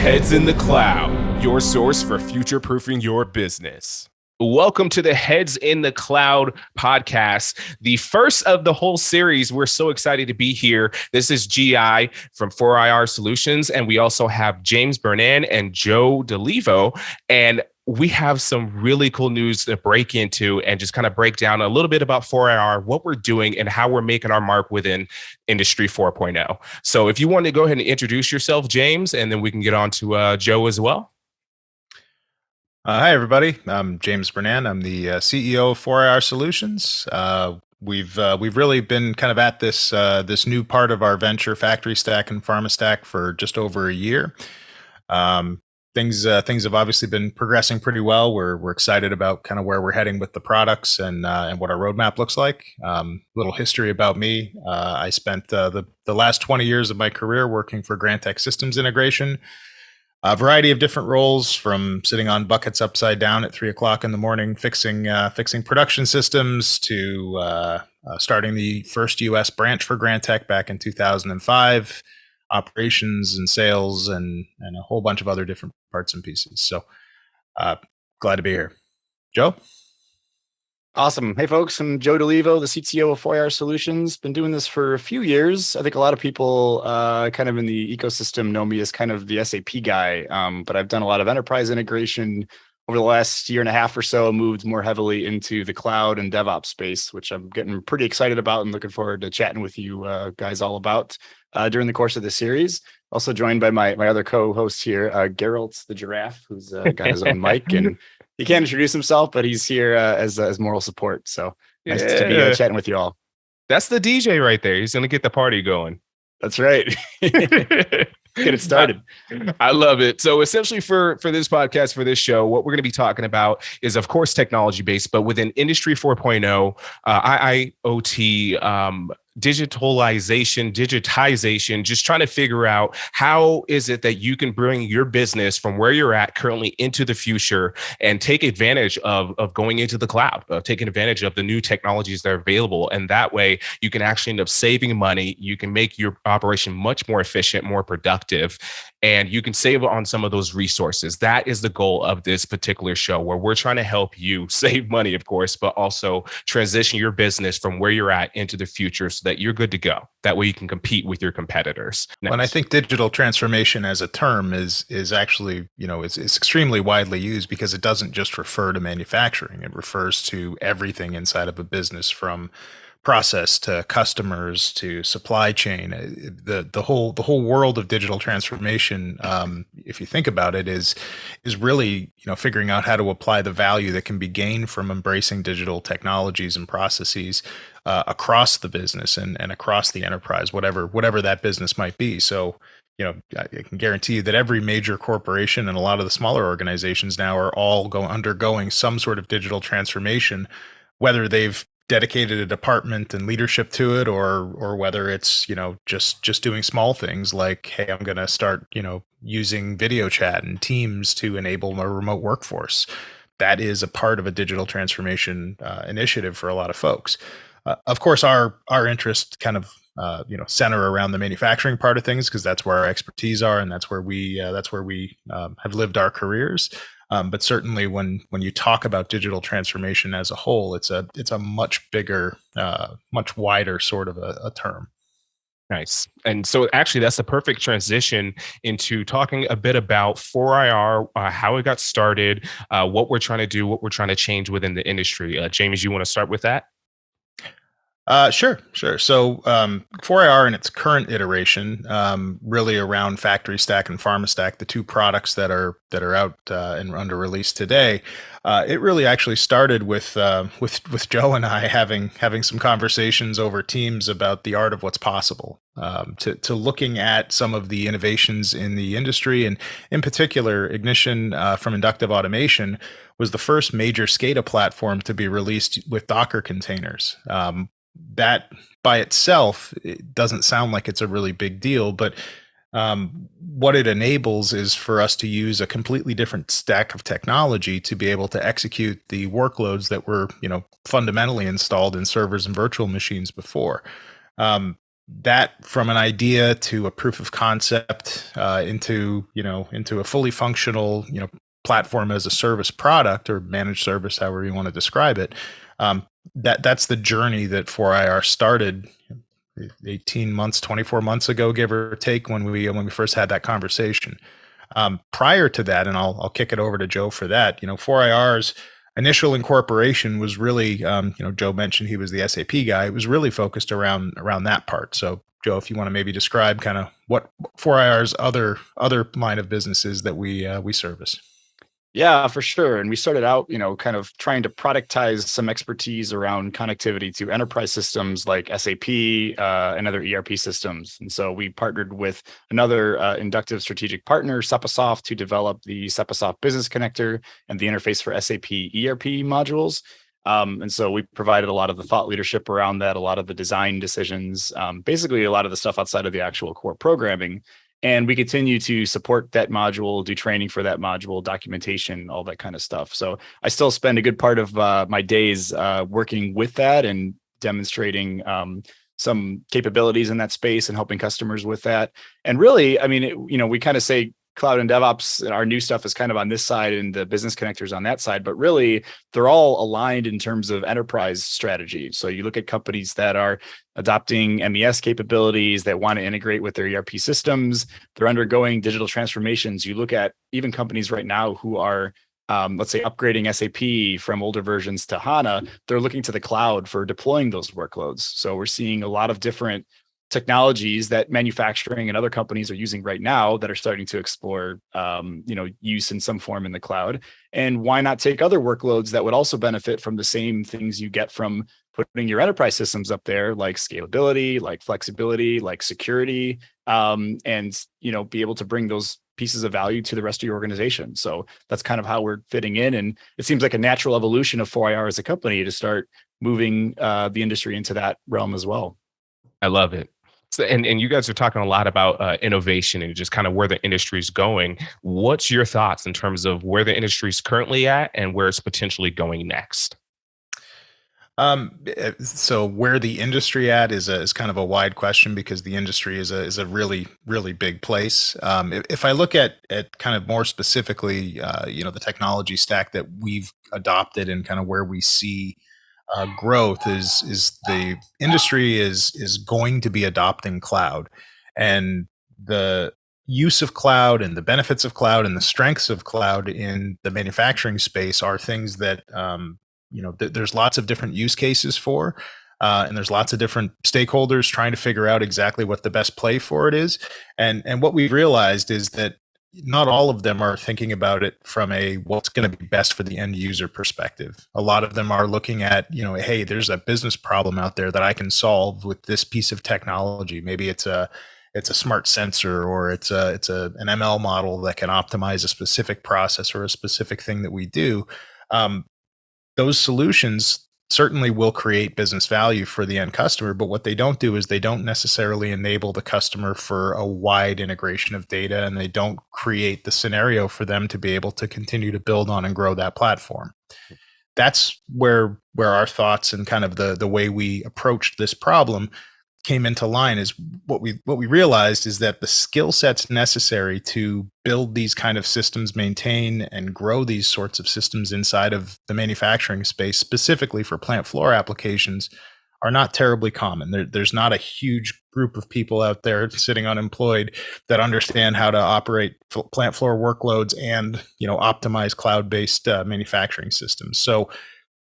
Heads in the Cloud, your source for future-proofing your business. Welcome to the Heads in the Cloud podcast, the first of the whole series. We're so excited to be here. This is GI from 4IR Solutions, and we also have James Burnand and Joe Dolivo. And we have some really cool news to break into and just kind of break down a little bit about 4IR, what we're doing, and how we're making our mark within Industry 4.0. So if you want to go ahead and introduce yourself, James, and then we can get on to Joe as well. Hi, everybody. I'm James Burnand. I'm the CEO of 4IR Solutions. We've really been kind of at this new part of our venture, Factory Stack and Pharma Stack, for just over a year. Things have obviously been progressing pretty well. We're excited about kind of where we're heading with the products and what our roadmap looks like. Little history about me: I spent the last 20 years of my career working for Grantech Systems Integration. A variety of different roles, from sitting on buckets upside down at 3 o'clock in the morning, fixing production systems, to starting the first U.S. branch for Grantech back in 2005, operations and sales, and a whole bunch of other different parts and pieces. So glad to be here. Joe? Awesome. Hey, folks, I'm Joe Dolivo, the CTO of 4IR Solutions. Been doing this for a few years. I think a lot of people kind of in the ecosystem know me as kind of the SAP guy, but I've done a lot of enterprise integration over the last year and a half or so, moved more heavily into the cloud and DevOps space, which I'm getting pretty excited about and looking forward to chatting with you guys all about during the course of this series. Also joined by my other co-host here, Geralt the Giraffe, who's got his own mic, and he can't introduce himself, but he's here as moral support. So nice to be chatting with you all. That's the DJ right there. He's going to get the party going. That's right. Get it started. I love it. So essentially for this podcast, for this show, what we're going to be talking about is, of course, technology based, but within Industry 4.0, IoT, digitization, just trying to figure out how is it that you can bring your business from where you're at currently into the future and take advantage of going into the cloud, taking advantage of the new technologies that are available. And that way you can actually end up saving money. You can make your operation much more efficient, more productive, and you can save on some of those resources. That is the goal of this particular show, where we're trying to help you save money, of course, but also transition your business from where you're at into the future so that you're good to go. That way you can compete with your competitors. Next. And I think digital transformation as a term is actually, it's extremely widely used, because it doesn't just refer to manufacturing. It refers to everything inside of a business, from process to customers to supply chain. The whole world of digital transformation, if you think about it, is really figuring out how to apply the value that can be gained from embracing digital technologies and processes across the business and across the enterprise, whatever that business might be. So I can guarantee you that every major corporation and a lot of the smaller organizations now are all undergoing some sort of digital transformation, whether they've dedicated a department and leadership to it, or whether it's just doing small things like, hey, I'm going to start using video chat and Teams to enable a remote workforce. That is a part of a digital transformation initiative for a lot of folks. Of course, our interest kind of center around the manufacturing part of things, because that's where our expertise are, and that's where we have lived our careers. But certainly, when you talk about digital transformation as a whole, it's a much bigger, much wider sort of a term. Nice. And so actually that's the perfect transition into talking a bit about 4IR, how it got started, what we're trying to do, what we're trying to change within the industry. James, you want to start with that? Sure. So 4IR in its current iteration, really around Factory Stack and Pharma Stack, the two products that are out and under release today, it really actually started with Joe and I having some conversations over Teams about the art of what's possible, to looking at some of the innovations in the industry, and in particular, Ignition from Inductive Automation was the first major SCADA platform to be released with Docker containers. That by itself, it doesn't sound like it's a really big deal, but what it enables is for us to use a completely different stack of technology to be able to execute the workloads that were, fundamentally installed in servers and virtual machines before. that from an idea to a proof of concept into a fully functional platform as a service product or managed service, however you want to describe it. That's the journey that 4IR started 18 months, 24 months ago, give or take, when we first had that conversation. Prior to that, and I'll kick it over to Joe for that. 4IR's initial incorporation was really, Joe mentioned he was the SAP guy. It was really focused around that part. So, Joe, if you want to maybe describe kind of what 4IR's other line of business is that we service. Yeah, for sure. And we started out, kind of trying to productize some expertise around connectivity to enterprise systems like SAP and other ERP systems. And so we partnered with another inductive strategic partner, Sepasoft, to develop the Sepasoft Business Connector and the interface for SAP ERP modules. And so we provided a lot of the thought leadership around that, a lot of the design decisions, basically a lot of the stuff outside of the actual core programming. And we continue to support that module, do training for that module, documentation, all that kind of stuff. So I still spend a good part of my days working with that and demonstrating some capabilities in that space and helping customers with that. And really, I mean, we kind of say cloud and DevOps, and our new stuff is kind of on this side and the business connectors on that side, but really they're all aligned in terms of enterprise strategy. So you look at companies that are adopting MES capabilities that want to integrate with their ERP systems, they're undergoing digital transformations. You look at even companies right now who are let's say upgrading SAP from older versions to HANA, they're looking to the cloud for deploying those workloads. So we're seeing a lot of different technologies that manufacturing and other companies are using right now that are starting to explore, use in some form in the cloud. And why not take other workloads that would also benefit from the same things you get from putting your enterprise systems up there, like scalability, like flexibility, like security, and be able to bring those pieces of value to the rest of your organization. So that's kind of how we're fitting in. And it seems like a natural evolution of 4IR as a company to start moving the industry into that realm as well. I love it. So, and you guys are talking a lot about innovation and just kind of where the industry is going. What's your thoughts in terms of where the industry is currently at and where it's potentially going next? So where the industry at is kind of a wide question because the industry is a really, really big place. If I look at kind of more specifically, the technology stack that we've adopted and kind of where we see growth is the industry is going to be adopting cloud, and the use of cloud and the benefits of cloud and the strengths of cloud in the manufacturing space are things that there's lots of different use cases for, and there's lots of different stakeholders trying to figure out exactly what the best play for it is. And what we've realized is that not all of them are thinking about it from a what's going to be best for the end user perspective. A lot of them are looking at, hey, there's a business problem out there that I can solve with this piece of technology. Maybe it's a smart sensor, or it's an ML model that can optimize a specific process or a specific thing that we do. Those solutions certainly will create business value for the end customer, but what they don't do is they don't necessarily enable the customer for a wide integration of data, and they don't create the scenario for them to be able to continue to build on and grow that platform. That's where our thoughts and kind of the way we approached this problem came into line. Is what we realized is that the skill sets necessary to build these kind of systems, maintain and grow these sorts of systems inside of the manufacturing space, specifically for plant floor applications, are not terribly common. There's not a huge group of people out there sitting unemployed that understand how to operate plant floor workloads and optimize cloud-based manufacturing systems. So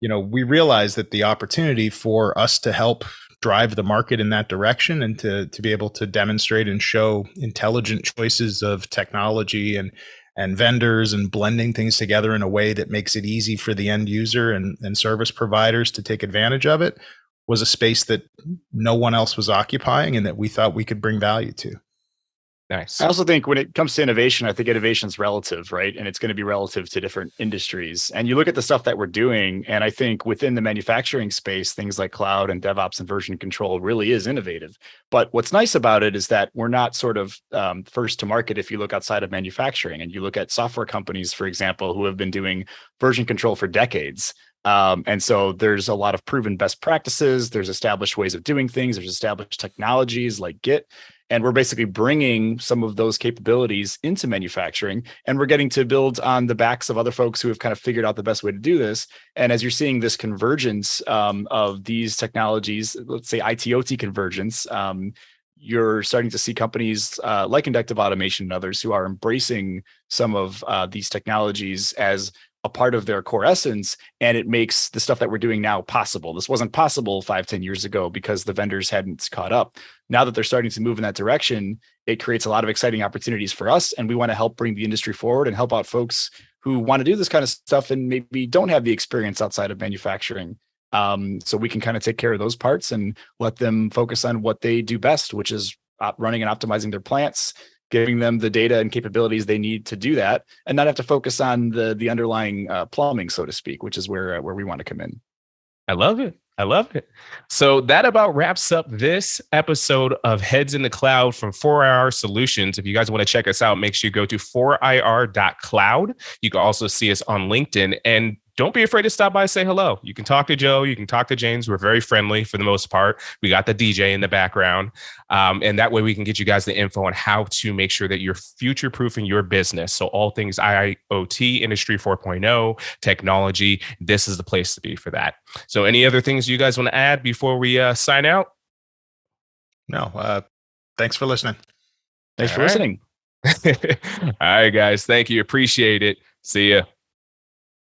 we realized that the opportunity for us to help drive the market in that direction and to be able to demonstrate and show intelligent choices of technology and vendors and blending things together in a way that makes it easy for the end user and service providers to take advantage of it was a space that no one else was occupying and that we thought we could bring value to. Nice. I also think when it comes to innovation, I think innovation is relative, right? And it's going to be relative to different industries. And you look at the stuff that we're doing, and I think within the manufacturing space, things like cloud and DevOps and version control really is innovative. But what's nice about it is that we're not sort of first to market if you look outside of manufacturing. And you look at software companies, for example, who have been doing version control for decades. And so there's a lot of proven best practices. There's established ways of doing things. There's established technologies like Git. And we're basically bringing some of those capabilities into manufacturing, and we're getting to build on the backs of other folks who have kind of figured out the best way to do this. And as you're seeing this convergence of these technologies, let's say IT/OT convergence, you're starting to see companies like Inductive Automation and others who are embracing some of these technologies as a part of their core essence, and it makes the stuff that we're doing now possible. This wasn't possible 5-10 years ago because the vendors hadn't caught up. Now that they're starting to move in that direction, it creates a lot of exciting opportunities for us, and we want to help bring the industry forward and help out folks who want to do this kind of stuff and maybe don't have the experience outside of manufacturing. So we can kind of take care of those parts and let them focus on what they do best, which is running and optimizing their plants, giving them the data and capabilities they need to do that, and not have to focus on the underlying plumbing, so to speak, which is where we want to come in. I love it. I love it. So that about wraps up this episode of Heads in the Cloud from 4IR Solutions. If you guys want to check us out, make sure you go to 4ir.cloud. You can also see us on LinkedIn, and don't be afraid to stop by and say hello. You can talk to Joe. You can talk to James. We're very friendly for the most part. We got the DJ in the background. And that way we can get you guys the info on how to make sure that you're future-proofing your business. So all things IoT, Industry 4.0, technology, this is the place to be for that. So any other things you guys want to add before we sign out? No. Thanks for listening. Thanks for listening. All right, guys. Thank you. Appreciate it. See ya.